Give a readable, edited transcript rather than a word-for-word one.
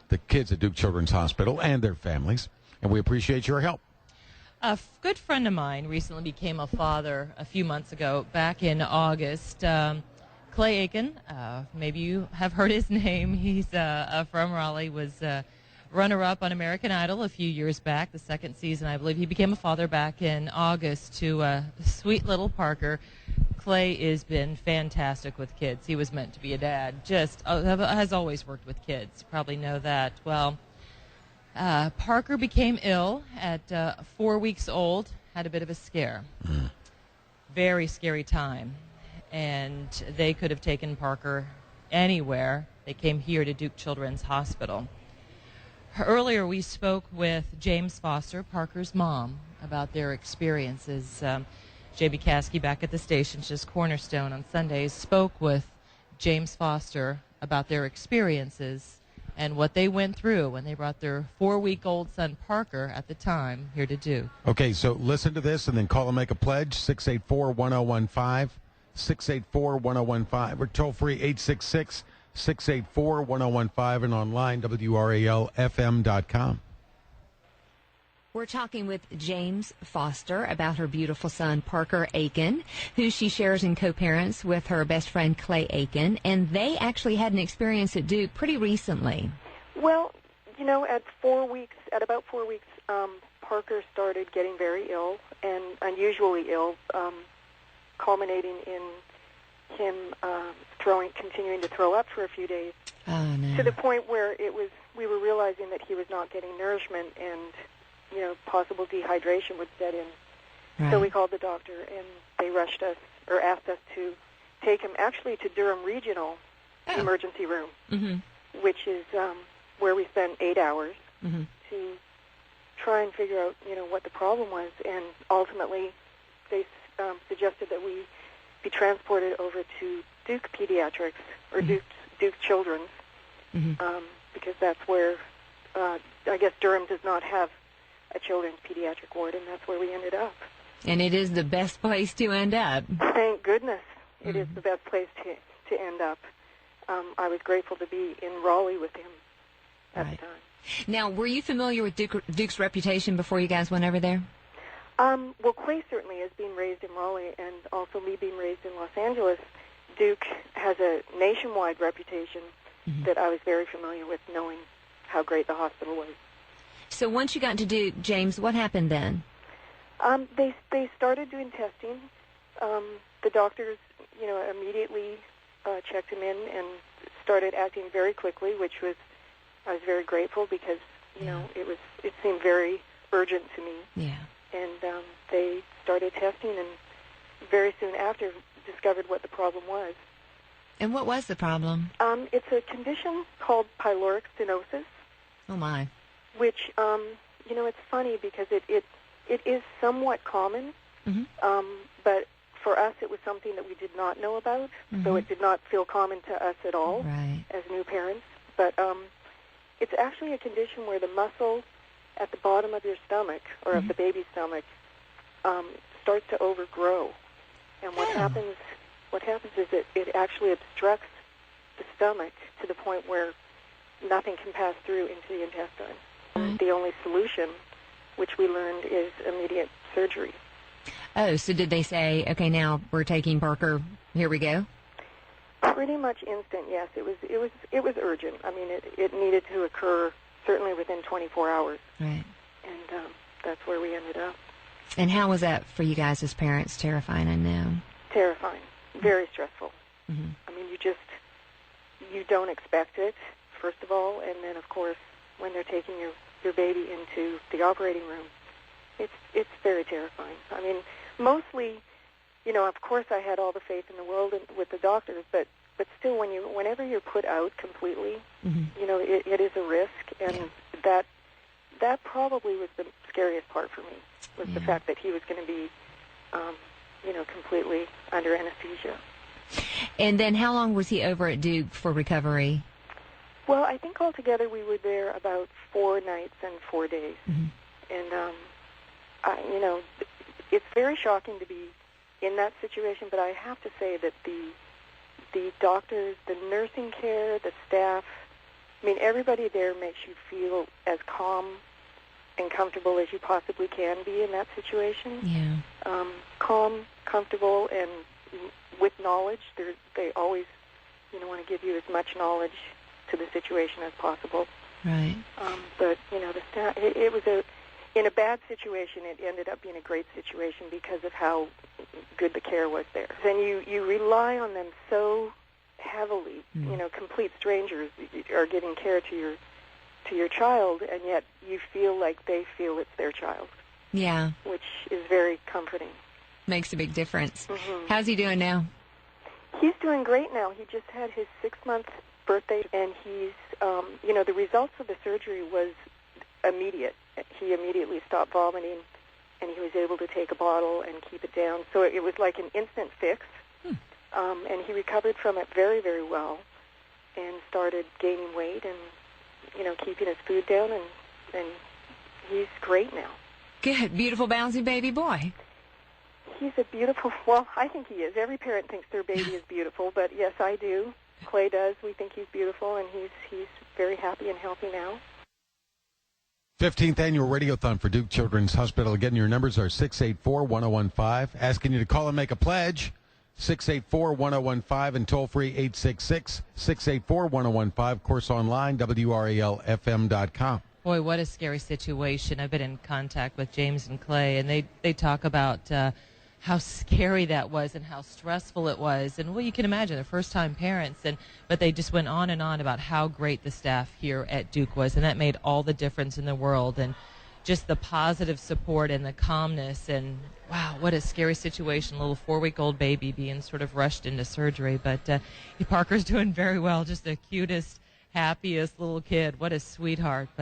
the kids at Duke Children's Hospital and their families, and we appreciate your help. A good friend of mine recently became a father a few months ago, back in August. Clay Aiken, maybe you have heard his name. He's from Raleigh, was runner-up on American Idol a few years back, the second season, I believe. He became a father back in August to sweet little Parker. Clay has been fantastic with kids. He was meant to be a dad, just has always worked with kids. You probably know that. Well, Parker became ill at 4 weeks old, had a bit of a scare. Very scary time. And they could have taken Parker anywhere. They came here to Duke Children's Hospital. Earlier we spoke with Jaymes Foster, Parker's mom, about their experiences. J.B. Caskey back at the station, just Cornerstone on Sundays, spoke with Jaymes Foster about their experiences and what they went through when they brought their 4-week-old son Parker at the time here to Duke. Okay, so listen to this and then call and make a pledge, 684-1015, 684-1015, or toll-free 866-684-1015, and online, WRALFM.com. We're talking with Jaymes Foster about her beautiful son, Parker Aiken, who she shares and co-parents with her best friend, Clay Aiken, and they actually had an experience at Duke pretty recently. Well, at about 4 weeks, Parker started getting very ill, and unusually ill, culminating in him continuing to throw up for a few days. Oh, no. To the point where we were realizing that he was not getting nourishment and possible dehydration would set in. Right. So we called the doctor, and they rushed us, or asked us to take him actually to Durham Regional Emergency Room, which is where we spent 8 hours to try and figure out, what the problem was. And ultimately, they suggested that we be transported over to Duke Pediatrics, or Duke Children's, because that's where, I guess Durham does not have a children's pediatric ward, and that's where we ended up. And it is the best place to end up. Thank goodness it is the best place to end up. I was grateful to be in Raleigh with him at the time. Now, were you familiar with Duke's reputation before you guys went over there? Well, Clay certainly, as being raised in Raleigh, and also me being raised in Los Angeles, Duke has a nationwide reputation that I was very familiar with, knowing how great the hospital was. So once you got to Duke, Jaymes, what happened then? They started doing testing. The doctors, immediately checked him in and started acting very quickly, which I was very grateful because, it seemed very urgent to me. Yeah. And they started testing, and very soon after discovered what the problem was. And what was the problem? It's a condition called pyloric stenosis. Oh, my. Which, it's funny because it is somewhat common, but for us it was something that we did not know about, so it did not feel common to us at all as new parents. But it's actually a condition where the muscle at the bottom of your stomach, or of the baby's stomach, starts to overgrow. And what happens is that it actually obstructs the stomach to the point where nothing can pass through into the intestine. The only solution, which we learned, is immediate surgery. Oh, so did they say, okay, now we're taking Parker, here we go? Pretty much instant, yes. It was urgent. I mean, it needed to occur certainly within 24 hours. Right. And that's where we ended up. And how was that for you guys as parents? Terrifying, I know. Terrifying. Very stressful. I mean, you don't expect it, first of all, and then, of course, when they're taking your baby into the operating room, it's very terrifying. I mean, mostly, of course I had all the faith in the world with the doctors, but still, whenever you're put out completely, it is a risk, and that probably was the scariest part for me, was the fact that he was going to be, completely under anesthesia. And then how long was he over at Duke for recovery? Well, I think altogether we were there about 4 nights and 4 days. And, it's very shocking to be in that situation, but I have to say that the doctors, the nursing care, the staff, I mean, everybody there makes you feel as calm and comfortable as you possibly can be in that situation. Yeah. Calm, comfortable, and with knowledge. They always, want to give you as much knowledge to the situation as possible. Right. But the staff. It was in a bad situation. It ended up being a great situation because of how good the care was there. Then you rely on them so heavily. Complete strangers are giving care to your child, and yet you feel like they feel it's their child. Yeah. Which is very comforting. Makes a big difference. Mm-hmm. How's he doing now? He's doing great now. He just had his 6-month birthday, and he's, the results of the surgery was immediate. He immediately stopped vomiting, and he was able to take a bottle and keep it down. So it was like an instant fix, and he recovered from it very, very well and started gaining weight and, keeping his food down, and he's great now. Good. Beautiful, bouncy baby boy. He's a beautiful, well, I think he is. Every parent thinks their baby is beautiful, but yes, I do. Clay does. We think he's beautiful, and he's very happy and healthy now. 15th Annual Radiothon for Duke Children's Hospital. Again, your numbers are 684-1015. Asking you to call and make a pledge. 684-1015 and toll-free 866-684-1015. Of course, online, WRALFM.com. Boy, what a scary situation. I've been in contact with Jaymes and Clay, and they talk about how scary that was and how stressful it was. And, well, you can imagine, they're first-time parents, but they just went on and on about how great the staff here at Duke was, and that made all the difference in the world. And just the positive support and the calmness, and, wow, what a scary situation. A little 4-week-old baby being sort of rushed into surgery. But Parker's doing very well, just the cutest, happiest little kid. What a sweetheart.